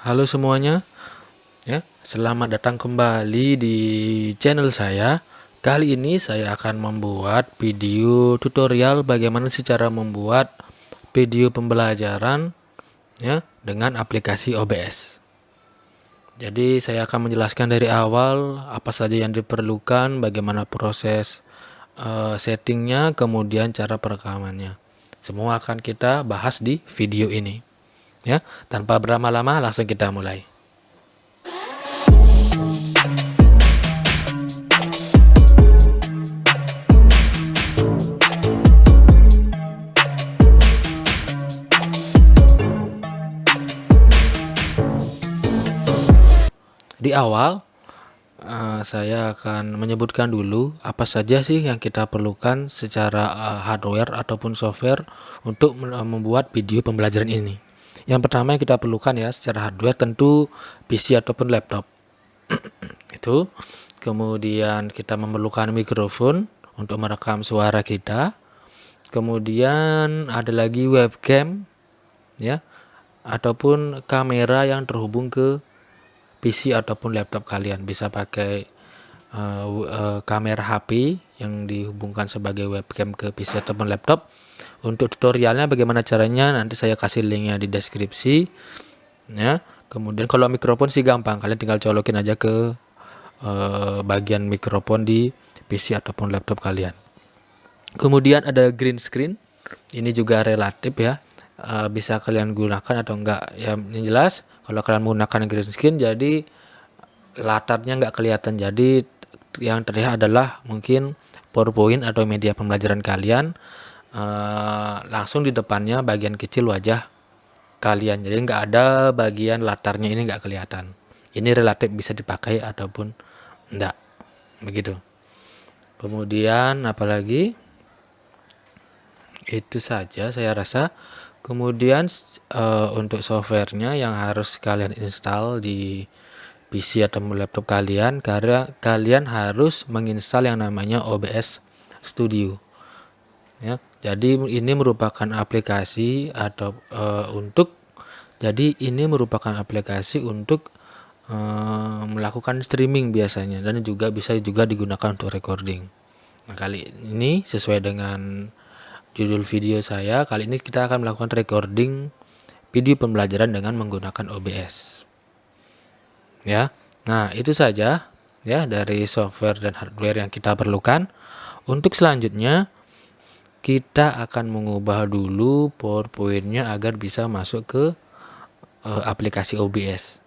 Halo semuanya, selamat datang kembali di channel saya. Kali ini saya akan membuat video tutorial bagaimana cara membuat video pembelajaran dengan aplikasi OBS. Jadi saya akan menjelaskan dari awal apa saja yang diperlukan, bagaimana proses settingnya, kemudian cara perekamannya. Semua akan kita bahas di video ini. Tanpa berlama-lama langsung kita mulai. Di awal saya akan menyebutkan dulu apa saja sih yang kita perlukan secara hardware ataupun software untuk membuat video pembelajaran ini. Yang pertama yang kita perlukan secara hardware tentu PC ataupun laptop. Itu. Kemudian kita memerlukan mikrofon untuk merekam suara kita. Kemudian ada lagi webcam ataupun kamera yang terhubung ke PC ataupun laptop kalian. Bisa pakai kamera HP yang dihubungkan sebagai webcam ke PC ataupun laptop. Untuk tutorialnya bagaimana caranya nanti saya kasih linknya di deskripsi. Kemudian kalau mikrofon sih gampang, kalian tinggal colokin aja ke bagian mikrofon di PC ataupun laptop kalian. Kemudian ada green screen, ini juga relatif bisa kalian gunakan atau enggak. Yang jelas kalau kalian menggunakan green screen jadi latarnya enggak kelihatan, jadi yang terlihat adalah mungkin PowerPoint atau media pembelajaran kalian, langsung di depannya bagian kecil wajah kalian, jadi enggak ada bagian latarnya, ini enggak kelihatan. Ini relatif bisa dipakai ataupun enggak, begitu. Kemudian apalagi, itu saja saya rasa. Kemudian untuk softwarenya yang harus kalian install di PC atau laptop kalian, karena kalian harus menginstal yang namanya OBS Studio. Jadi ini merupakan aplikasi atau ini merupakan aplikasi untuk melakukan streaming biasanya, dan juga bisa digunakan untuk recording. Nah, kali ini sesuai dengan judul video saya, kali ini kita akan melakukan recording video pembelajaran dengan menggunakan OBS. Nah, itu saja dari software dan hardware yang kita perlukan. Untuk selanjutnya kita akan mengubah dulu PowerPoint-nya agar bisa masuk ke aplikasi OBS.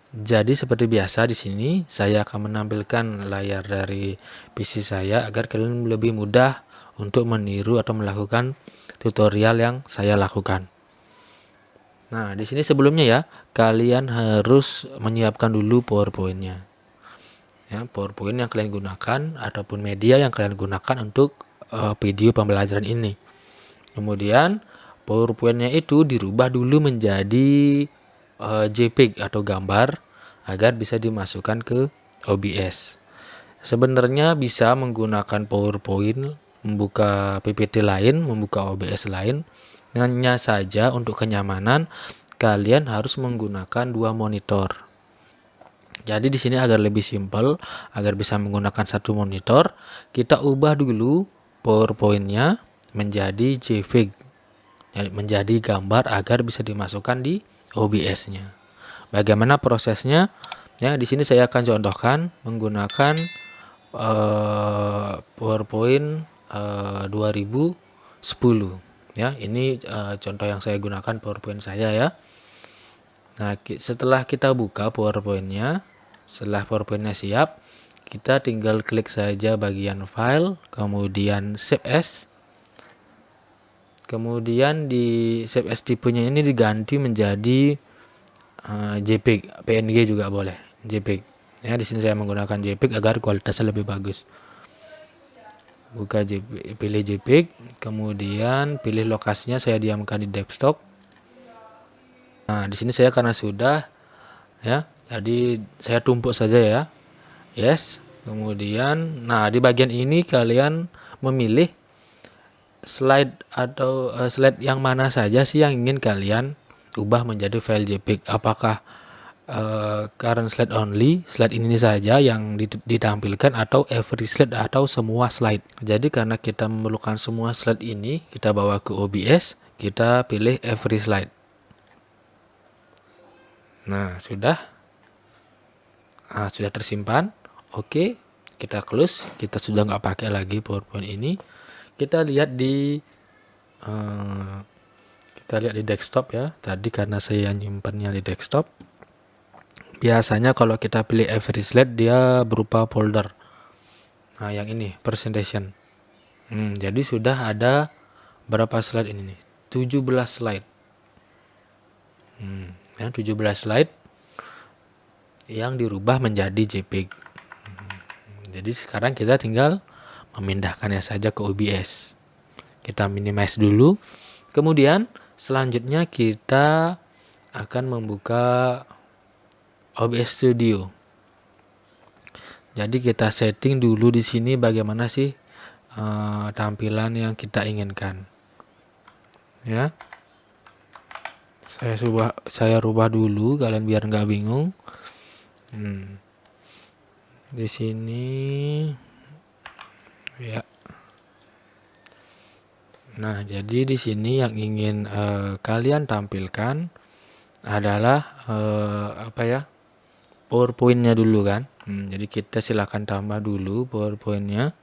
Jadi seperti biasa di sini saya akan menampilkan layar dari PC saya agar kalian lebih mudah untuk meniru atau melakukan tutorial yang saya lakukan. Nah, di sini sebelumnya kalian harus menyiapkan dulu PowerPoint-nya. PowerPoint yang kalian gunakan ataupun media yang kalian gunakan untuk video pembelajaran ini. Kemudian PowerPoint-nya itu dirubah dulu menjadi JPEG atau gambar agar bisa dimasukkan ke OBS. Sebenarnya bisa menggunakan PowerPoint, membuka PPT lain, membuka OBS lain. Hanya saja untuk kenyamanan kalian harus menggunakan dua monitor. Jadi di sini agar lebih simpel, agar bisa menggunakan satu monitor, kita ubah dulu PowerPoint-nya menjadi JPEG, menjadi gambar agar bisa dimasukkan di OBS-nya. Bagaimana prosesnya? Di sini saya akan contohkan menggunakan PowerPoint 2010. Ini contoh yang saya gunakan PowerPoint saya Nah, setelah kita buka PowerPoint-nya, setelah PowerPoint-nya siap, kita tinggal klik saja bagian file, kemudian save as. Kemudian di save as tipenya ini diganti menjadi JPEG, PNG juga boleh, JPEG. Di sini saya menggunakan JPEG agar kualitasnya lebih bagus. Buka JPEG, pilih JPEG, kemudian pilih lokasinya, saya diamkan di desktop. Nah, di sini saya karena sudah jadi saya tumpuk saja yes. Kemudian di bagian ini kalian memilih slide atau slide yang mana saja sih yang ingin kalian ubah menjadi file JPEG. Apakah current slide only, slide ini saja yang ditampilkan, atau every slide, atau semua slide. Jadi karena kita memerlukan semua slide ini, kita bawa ke OBS, kita pilih every slide. Nah, sudah tersimpan. Oke, kita close. Kita sudah nggak pakai lagi PowerPoint ini. Kita lihat di desktop ya. Tadi karena saya nyimpannya di desktop. Biasanya kalau kita pilih every slide, dia berupa folder. Nah, yang ini presentation. Jadi sudah ada berapa slide ini nih? 17 slide. 17 slide yang dirubah menjadi JPEG. Jadi sekarang kita tinggal memindahkannya saja ke OBS. Kita minimize dulu. Kemudian selanjutnya kita akan membuka OBS Studio. Jadi kita setting dulu di sini bagaimana sih tampilan yang kita inginkan. Ya. Saya rubah dulu kalian biar nggak bingung. Di sini ya. Nah, jadi di sini yang ingin kalian tampilkan adalah PowerPoint-nya dulu kan. Jadi kita silakan tambah dulu PowerPoint-nya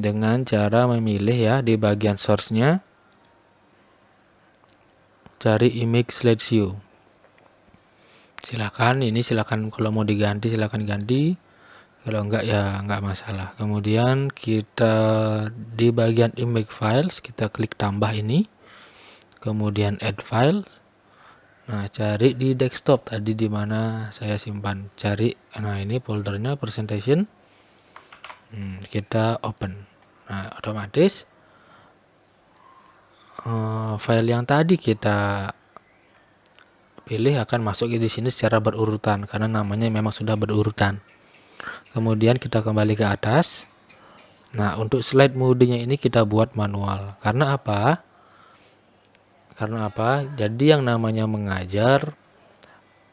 dengan cara memilih ya di bagian source-nya, cari image slideshow. Silakan kalau mau diganti silakan ganti, kalau enggak ya enggak masalah. Kemudian kita di bagian image files kita klik tambah ini, kemudian add file. Nah, cari di desktop tadi di mana saya simpan, cari. Nah, ini foldernya presentation. Kita open. Nah, otomatis file yang tadi kita pilih akan masuk di sini secara berurutan karena namanya memang sudah berurutan. Kemudian kita kembali ke atas. Nah, untuk slide mode-nya ini kita buat manual. Karena apa? Jadi yang namanya mengajar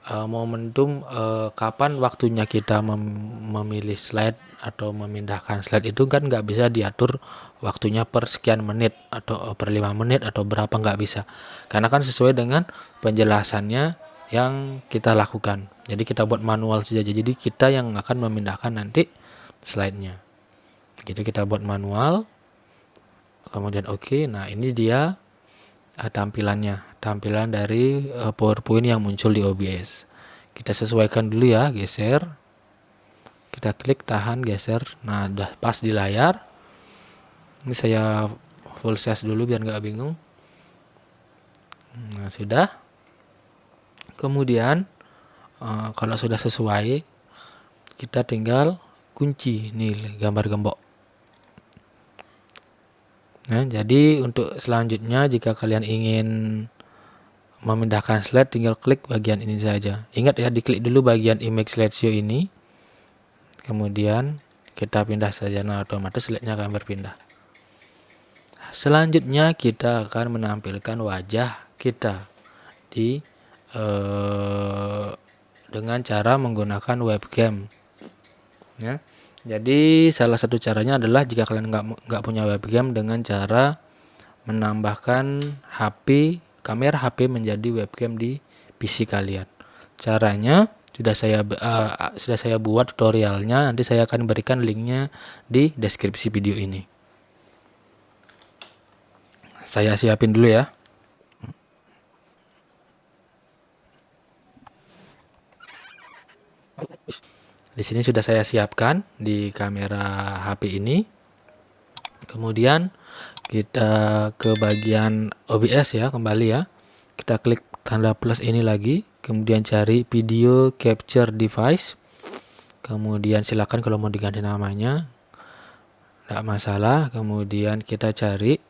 momentum kapan waktunya kita memilih slide atau memindahkan slide itu kan nggak bisa diatur waktunya per sekian menit atau per 5 menit atau berapa, nggak bisa, karena kan sesuai dengan penjelasannya yang kita lakukan. Jadi kita buat manual saja, jadi kita yang akan memindahkan nanti slide-nya. Gitu kita buat manual, kemudian oke. Nah, ini dia tampilan dari PowerPoint yang muncul di OBS. Kita sesuaikan dulu ya, geser. Kita klik, tahan, geser. Nah, udah pas di layar. Ini saya full size dulu biar nggak bingung. Nah, sudah. Kemudian kalau sudah sesuai, kita tinggal kunci nih gambar gembok. Nah, jadi untuk selanjutnya jika kalian ingin memindahkan slide, tinggal klik bagian ini saja. Ingat ya, diklik dulu bagian image slideshow ini. Kemudian kita pindah saja. Nah, otomatis slide-nya akan berpindah. Selanjutnya kita akan menampilkan wajah kita dengan cara menggunakan webcam. Ya. Jadi salah satu caranya adalah jika kalian nggak punya webcam, dengan cara menambahkan kamera HP menjadi webcam di PC kalian. Caranya sudah saya buat tutorialnya, nanti saya akan berikan linknya di deskripsi video ini. Saya siapin dulu ya. Di sini sudah saya siapkan di kamera HP ini. Kemudian kita ke bagian OBS ya, kembali ya. Kita klik tanda plus ini lagi, kemudian cari video capture device. Kemudian silakan kalau mau diganti namanya, tidak masalah. Kemudian kita cari,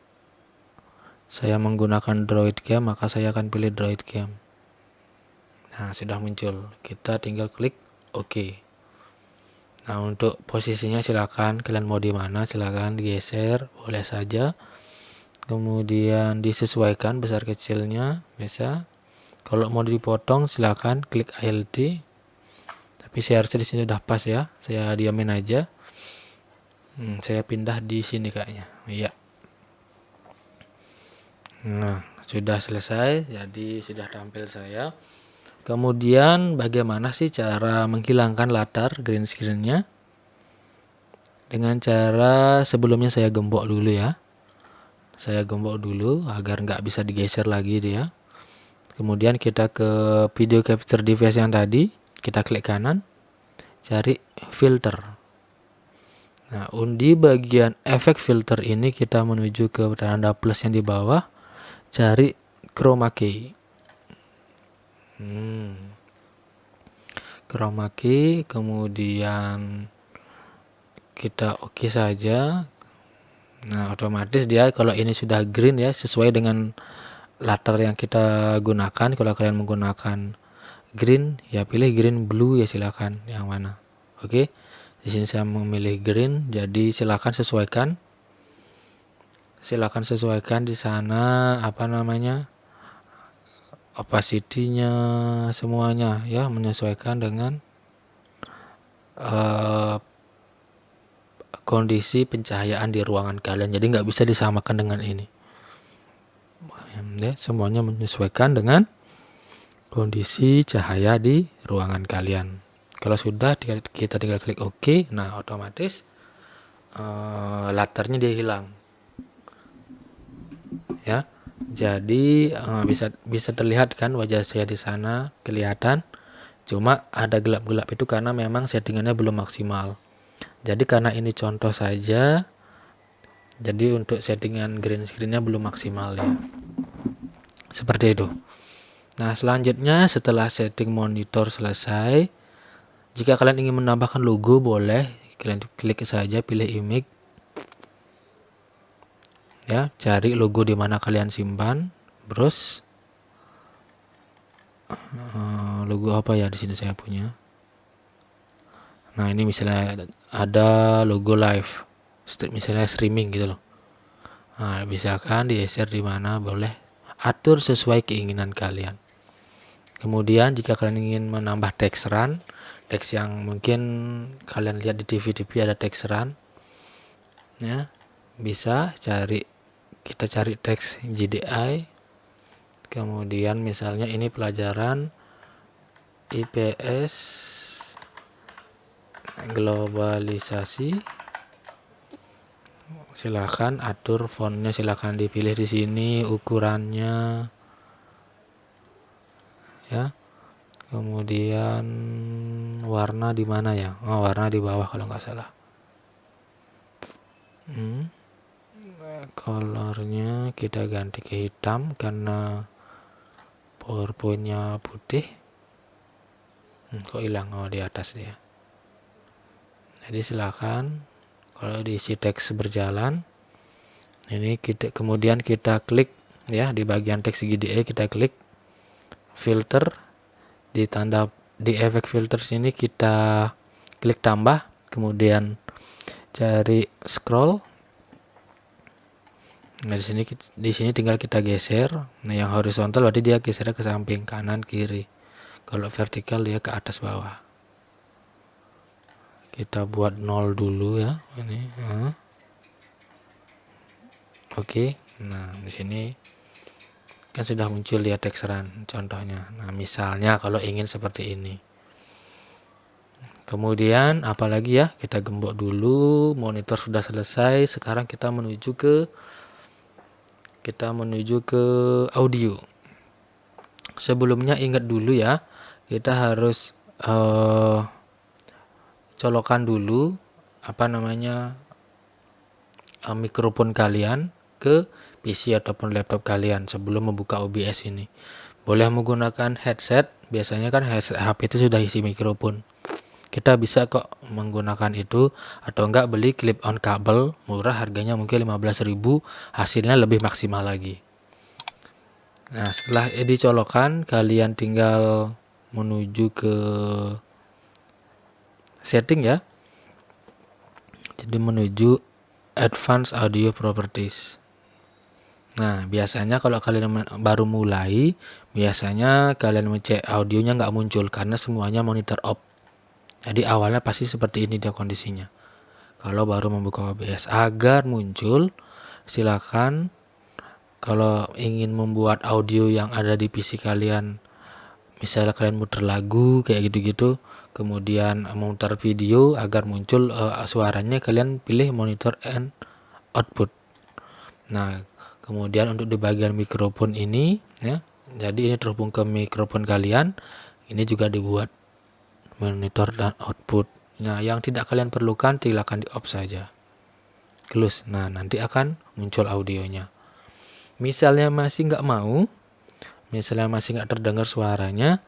saya menggunakan Droid Cam, maka saya akan pilih Droid Cam. Nah, sudah muncul. Kita tinggal klik OK. Nah, untuk posisinya silakan kalian mau di mana, silakan digeser, boleh saja. kemudian disesuaikan besar kecilnya bisa. Kalau mau dipotong silakan klik ALT, tapi saya rasa di sini udah pas ya, saya diamin aja. Saya pindah di sini kayaknya, iya. Nah, sudah selesai, jadi sudah tampil saya. Kemudian bagaimana sih cara menghilangkan latar green screen-nya? Dengan cara sebelumnya saya gembok dulu ya. Saya gembok dulu agar nggak bisa digeser lagi dia. Kemudian kita ke video capture device yang tadi, kita klik kanan, cari filter. Nah, di bagian efek filter ini kita menuju ke tanda plus yang di bawah, cari chroma key. Chroma key, kemudian kita oke saja. Nah, otomatis dia kalau ini sudah green ya, sesuai dengan latar yang kita gunakan. Kalau kalian menggunakan green, ya pilih green, blue ya silakan yang mana. Oke. Di sini saya memilih green, jadi silakan sesuaikan. Silakan sesuaikan di sana apa namanya? Opacity-nya semuanya ya, menyesuaikan dengan kondisi pencahayaan di ruangan kalian. Jadi nggak bisa disamakan dengan ini. Ya, semuanya menyesuaikan dengan kondisi cahaya di ruangan kalian. Kalau sudah kita tinggal klik OK. Nah, otomatis latarnya dia hilang. Ya. Jadi bisa terlihat kan wajah saya di sana kelihatan. Cuma ada gelap-gelap itu karena memang settingannya belum maksimal. Jadi karena ini contoh saja, jadi untuk settingan green screen-nya belum maksimal ya. Seperti itu. Nah, selanjutnya setelah setting monitor selesai, jika kalian ingin menambahkan logo boleh, kalian klik saja pilih image. Ya, cari logo di mana kalian simpan, browse. Logo apa ya di sini saya punya. Nah, ini misalnya ada logo live, misalnya streaming gitu loh. Nah, bisa kan di-share di mana boleh, atur sesuai keinginan kalian. Kemudian jika kalian ingin menambah teks run, teks yang mungkin kalian lihat di TV ada teks run, ya bisa kita cari teks GDI. Kemudian misalnya ini pelajaran IPS globalisasi. Silakan atur fontnya, silakan dipilih di sini ukurannya. Ya. Kemudian warna di mana ya? Oh, warna di bawah kalau nggak salah. Colornya kita ganti ke hitam karena PowerPoint-nya putih. Kok hilang? Oh, di atas dia. Jadi silakan kalau diisi teks berjalan. Ini kemudian kita klik ya di bagian teks GDE, kita klik filter di efek filter sini kita klik tambah, kemudian cari scroll. Nah, di sini tinggal kita geser. Nah, yang horizontal berarti dia geser ke samping kanan kiri. Kalau vertikal dia ke atas bawah. Kita buat 0 dulu ya ini. Oke. Nah, di sini kan sudah muncul dia teks run contohnya. Nah, misalnya kalau ingin seperti ini. Kemudian apalagi ya, kita gembok dulu, monitor sudah selesai. Sekarang kita menuju ke audio. Sebelumnya ingat dulu ya, kita harus colokan dulu mikrofon kalian ke PC ataupun laptop kalian sebelum membuka OBS ini. Boleh menggunakan headset, biasanya kan headset HP itu sudah isi mikrofon. Kita bisa kok menggunakan itu, atau enggak beli clip on kabel murah, harganya mungkin 15.000, hasilnya lebih maksimal lagi. Nah, setelah dicolokkan, kalian tinggal menuju ke setting ya. Jadi menuju advanced audio properties. Nah, biasanya kalau kalian baru mulai, biasanya kalian ngecek audionya nggak muncul karena semuanya monitor off. Jadi awalnya pasti seperti ini dia kondisinya. Kalau baru membuka OBS, agar muncul, silakan kalau ingin membuat audio yang ada di PC kalian, misalnya kalian muter lagu kayak gitu-gitu, kemudian memutar video agar muncul suaranya, kalian pilih monitor and output. Nah, kemudian untuk di bagian mikrofon ini ya, jadi ini terhubung ke mikrofon kalian, ini juga dibuat monitor dan output. Nah, yang tidak kalian perlukan silakan di off saja, close. Nah, nanti akan muncul audionya. Misalnya masih nggak mau, misalnya masih nggak terdengar suaranya,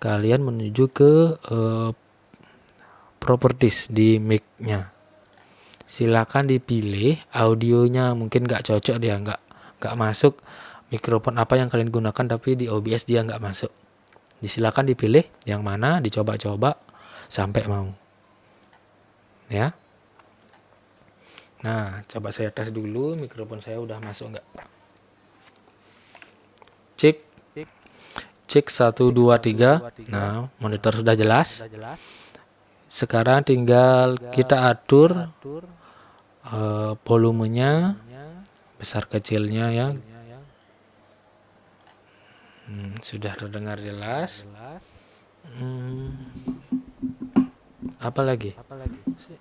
kalian menuju ke properties di mic-nya. Silakan dipilih audionya, mungkin nggak cocok dia, nggak masuk mikrofon apa yang kalian gunakan, tapi di OBS dia nggak masuk. Silakan dipilih yang mana, dicoba-coba sampai mau. Ya. Nah, coba saya tes dulu mikrofon saya udah masuk nggak. Cek 1 2 3. Nah, monitor sudah jelas. Sekarang tinggal kita atur volumenya, besar kecilnya ya. Sudah terdengar jelas. Apa lagi?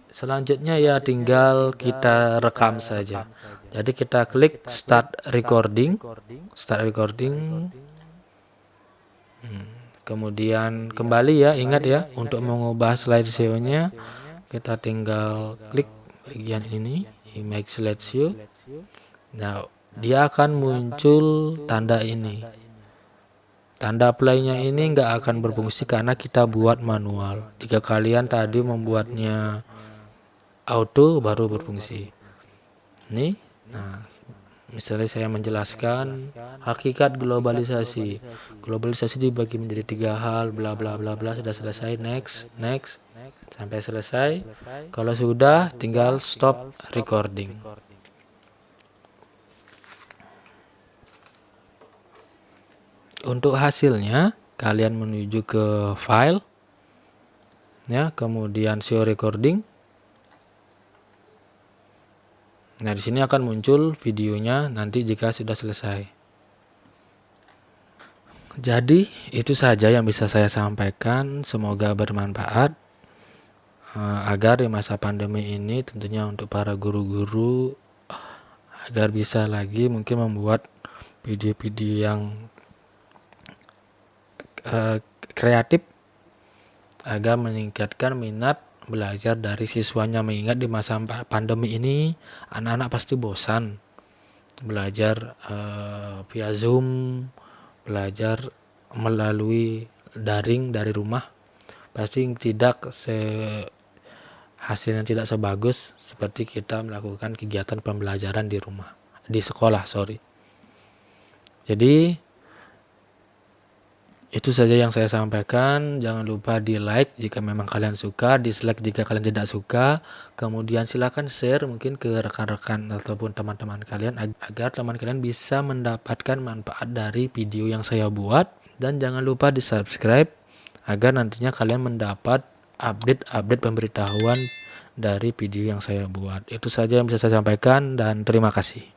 Selanjutnya ya tinggal kita rekam saja. Jadi kita klik start recording. Kemudian kembali ya, ingat ya, untuk mengubah slideshow-nya kita tinggal klik bagian ini, make slideshow. Nah, dia akan muncul tanda ini. Tanda play-nya ini nggak akan berfungsi karena kita buat manual. Jika kalian tadi membuatnya auto baru berfungsi. Nih, nah misalnya saya menjelaskan hakikat globalisasi. Globalisasi dibagi menjadi 3 hal, bla bla bla bla. Sudah selesai, next sampai selesai. Kalau sudah, tinggal stop recording. Untuk hasilnya, kalian menuju ke file, ya, kemudian show recording. Nah, di sini akan muncul videonya nanti jika sudah selesai. Jadi, itu saja yang bisa saya sampaikan. Semoga bermanfaat agar di masa pandemi ini tentunya untuk para guru-guru agar bisa lagi mungkin membuat video-video yang kreatif agar meningkatkan minat belajar dari siswanya, mengingat di masa pandemi ini anak-anak pasti bosan belajar via Zoom, belajar melalui daring dari rumah, pasti tidak hasilnya tidak sebagus seperti kita melakukan kegiatan pembelajaran di rumah, di sekolah. Jadi itu saja yang saya sampaikan. Jangan lupa di like jika memang kalian suka, dislike jika kalian tidak suka. Kemudian silakan share mungkin ke rekan-rekan ataupun teman-teman kalian agar teman kalian bisa mendapatkan manfaat dari video yang saya buat. Dan jangan lupa di subscribe agar nantinya kalian mendapat update pemberitahuan dari video yang saya buat. Itu saja yang bisa saya sampaikan dan terima kasih.